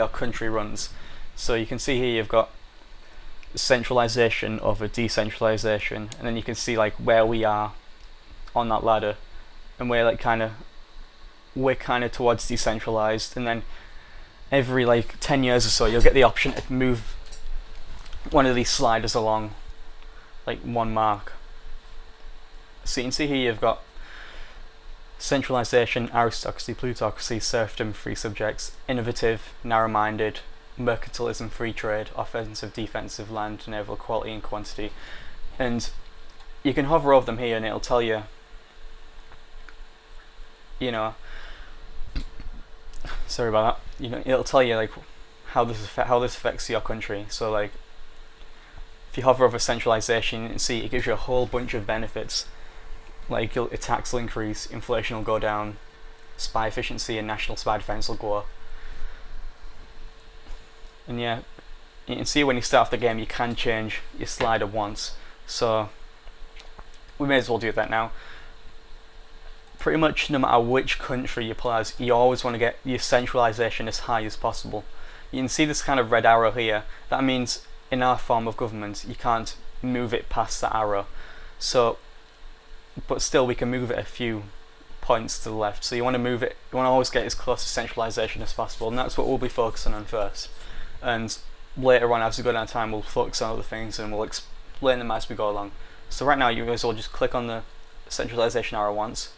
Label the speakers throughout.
Speaker 1: our country runs. So you can see here you've got centralization over decentralization, and then you can see like where we are on that ladder, and we're kind of towards decentralized, and then every like 10 years or so you'll get the option to move one of these sliders along like one mark. So you can see here you've got centralization, aristocracy, plutocracy, serfdom, free subjects, innovative, narrow-minded, mercantilism, free trade, offensive, defensive, land, naval, quality and quantity. And you can hover over them here and it'll tell you, sorry about that, it'll tell you like how this affects your country. So like if you hover over centralization, you can see it gives you a whole bunch of benefits. Like your tax will increase, inflation will go down, spy efficiency and national spy defense will go up. And yeah, you can see when you start off the game you can change your slider once, so we may as well do that now. Pretty much no matter which country you play as, you always want to get your centralization as high as possible. You can see this kind of red arrow here. That means in our form of government you can't move it past that arrow. So but still we can move it a few points to the left, so you want to always get as close to centralization as possible, and that's what we'll be focusing on first. And later on, as we go down time, we'll focus on other things and we'll explain them as we go along. So right now you guys will just click on the centralization arrow once.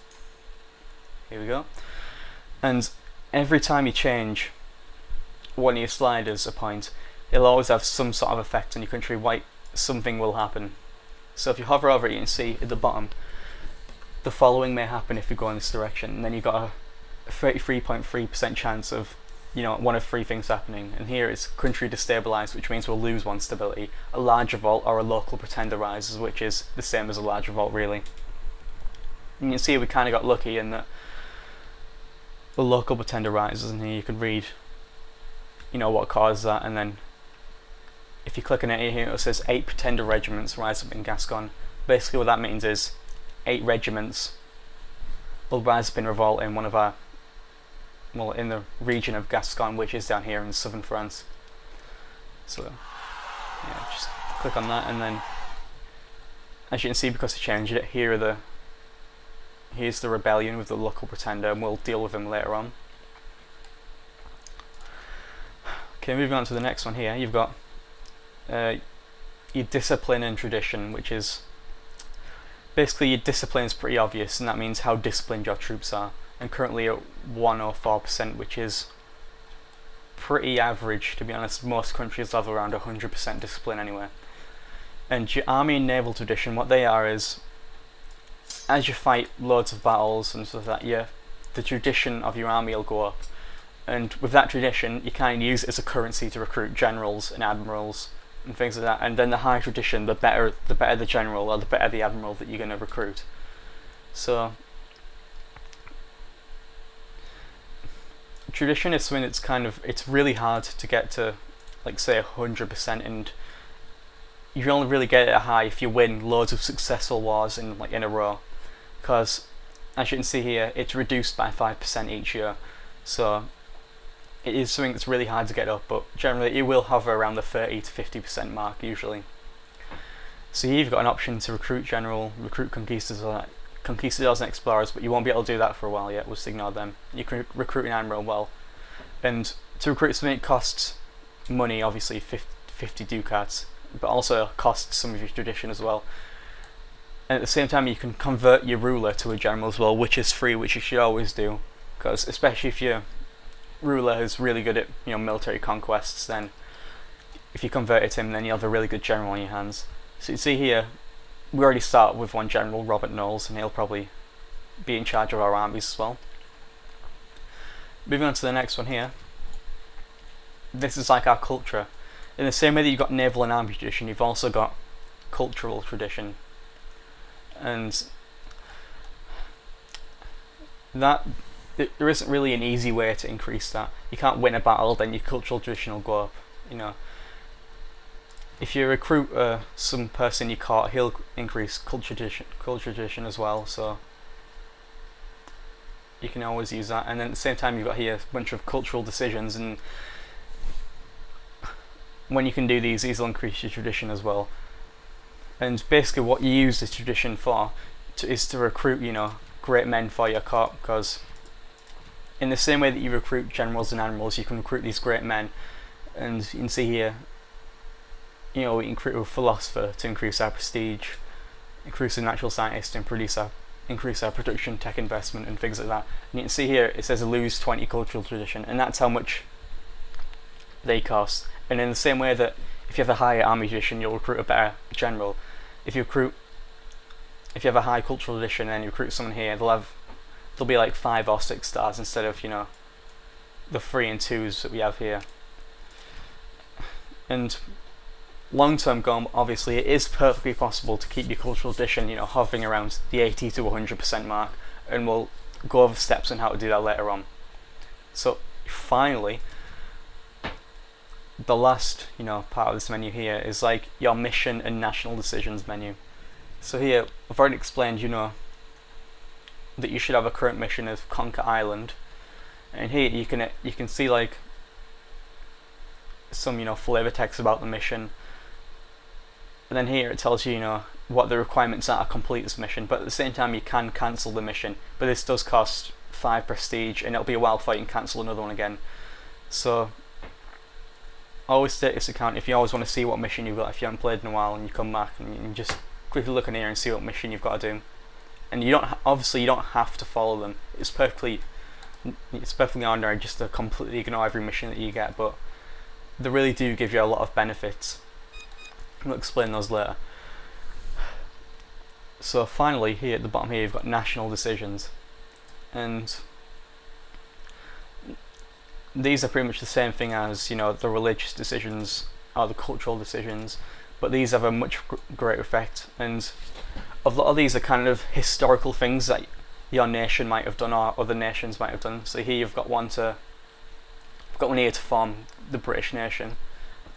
Speaker 1: Here we go. And every time you change one of your sliders a point, it'll always have some sort of effect on your country. Something will happen. So if you hover over it, you can see at the bottom the following may happen if you go in this direction, and then you've got a 33.3% chance of one of three things happening. And here it's country destabilized, which means we'll lose one stability, a large revolt, or a local pretender rises, which is the same as a large revolt really. And you can see we kind of got lucky in that the local pretender rises, and here you can read what caused that, and then if you click on it here it says 8 pretender regiments rise up in Gascon. Basically what that means is 8 regiments will rise up in revolt in in the region of Gascon, which is down here in southern France. So yeah, just click on that, and then as you can see, because they changed it, here's the rebellion with the local pretender, and we'll deal with him later on. Okay, moving on to the next one here, you've got your discipline and tradition, which is basically your discipline is pretty obvious, and that means how disciplined your troops are. And currently at 104%, which is pretty average, to be honest. Most countries have around 100% discipline anyway. And your army and naval tradition, what they are is, as you fight loads of battles and stuff like that, the tradition of your army will go up. And with that tradition, you kind of use it as a currency to recruit generals and admirals and things like that. And then the higher tradition, the better the general or the better the admiral that you're going to recruit. So tradition is when it's really hard to get to, like say 100%, and you only really get it high if you win loads of successful wars in a row, because as you can see here, it's reduced by 5% each year. So it is something that's really hard to get up, but generally it will hover around the 30 to 50% mark usually. So here you've got an option to recruit general, recruit conquistadors and explorers, but you won't be able to do that for a while yet. We'll just ignore them. You can recruit an admiral well, and to recruit something it costs money, obviously 50 ducats, but also costs some of your tradition as well. And at the same time you can convert your ruler to a general as well, which is free, which you should always do, because especially if your ruler is really good at military conquests, then if you converted him, then you have a really good general on your hands. So you see here, we already start with one general, Robert Knowles, and he'll probably be in charge of our armies as well. Moving on to the next one here, this is like our culture. In the same way that you've got naval and army tradition, you've also got cultural tradition, and that there isn't really an easy way to increase that. You can't win a battle, then your cultural tradition will go up. If you recruit some person you caught, he'll increase culture tradition as well. So you can always use that. And then at the same time, you've got here a bunch of cultural decisions, and when you can do these will increase your tradition as well. And basically what you use this tradition for is to recruit, great men for your court, because in the same way that you recruit generals and admirals, you can recruit these great men. And you can see here, we can recruit a philosopher to increase our prestige, increase a natural scientist to increase our production, tech investment, and things like that. And you can see here it says lose 20 cultural tradition, and that's how much they cost. And in the same way that if you have a higher army tradition, you'll recruit a better general. If you have a high cultural tradition and you recruit someone here, they'll be like 5 or 6 stars instead of the 3 and 2s that we have here. And long-term goal, obviously, it is perfectly possible to keep your cultural tradition, hovering around the 80 to 100% mark, and we'll go over steps on how to do that later on. So finally, the last part of this menu here is like your mission and national decisions menu. So here I've already explained that you should have a current mission of conquer Ireland, and here you can see like some flavor text about the mission, and then here it tells you what the requirements are to complete this mission. But at the same time you can cancel the mission, but this does cost 5 prestige, and it'll be a while before you can cancel another one again. So always take this account if you always want to see what mission you've got. If you haven't played in a while and you come back, and you can just quickly look in here and see what mission you've got to do. And you don't have to follow them. It's perfectly ordinary just to completely ignore every mission that you get, but they really do give you a lot of benefits. I'll explain those later. So finally, here at the bottom here, you've got national decisions, and these are pretty much the same thing as the religious decisions or the cultural decisions, but these have a much greater effect. And a lot of these are kind of historical things that your nation might have done or other nations might have done. So here you've got one here to form the British nation,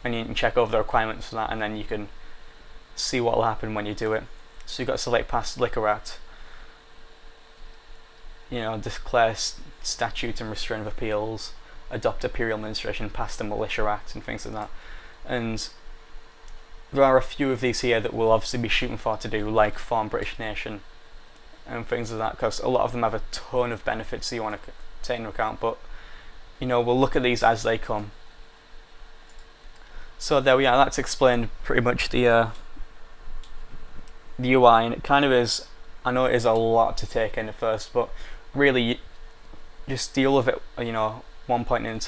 Speaker 1: and you can check over the requirements for that, and then you can see what will happen when you do it. So you've got to select pass Liquor Act, declare statute and restraint of appeals, adopt imperial administration, pass the Militia Act, and things like that. And there are a few of these here that we'll obviously be shooting for to do, like form British nation and things like that, because a lot of them have a ton of benefits that you want to take into account, but we'll look at these as they come. So there we are. That's explained pretty much the UI, and it kind of is, I know it is a lot to take in at first, but really just deal with it one point in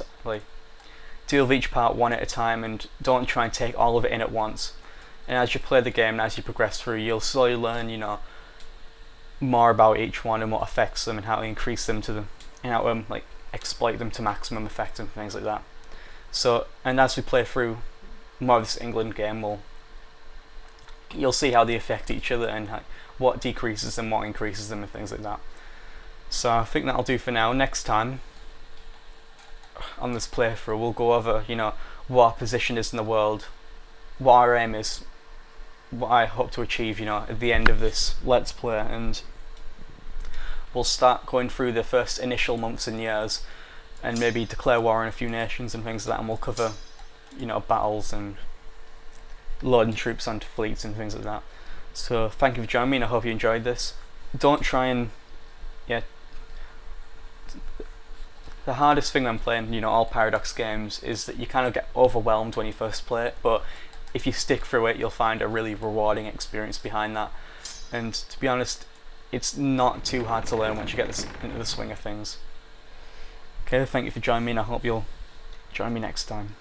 Speaker 1: deal with each part one at a time, and don't try and take all of it in at once. And as you play the game and as you progress through, you'll slowly learn more about each one and what affects them and how to increase them and how to exploit them to maximum effect and things like that. So, and as we play through more of this England game, you'll see how they affect each other and what decreases them, what increases them, and things like that. So I think that'll do for now. Next time on this playthrough we'll go over what our position is in the world, what our aim is, what I hope to achieve at the end of this Let's Play, and we'll start going through the first initial months and years and maybe declare war on a few nations and things like that, and we'll cover battles and loading troops onto fleets and things like that. So thank you for joining me, and I hope you enjoyed this. Don't try and the hardest thing when playing all Paradox games is that you kind of get overwhelmed when you first play it, but if you stick through it you'll find a really rewarding experience behind that. And to be honest, it's not too hard to learn once you get into the swing of things. Okay, thank you for joining me, and I hope you'll join me next time.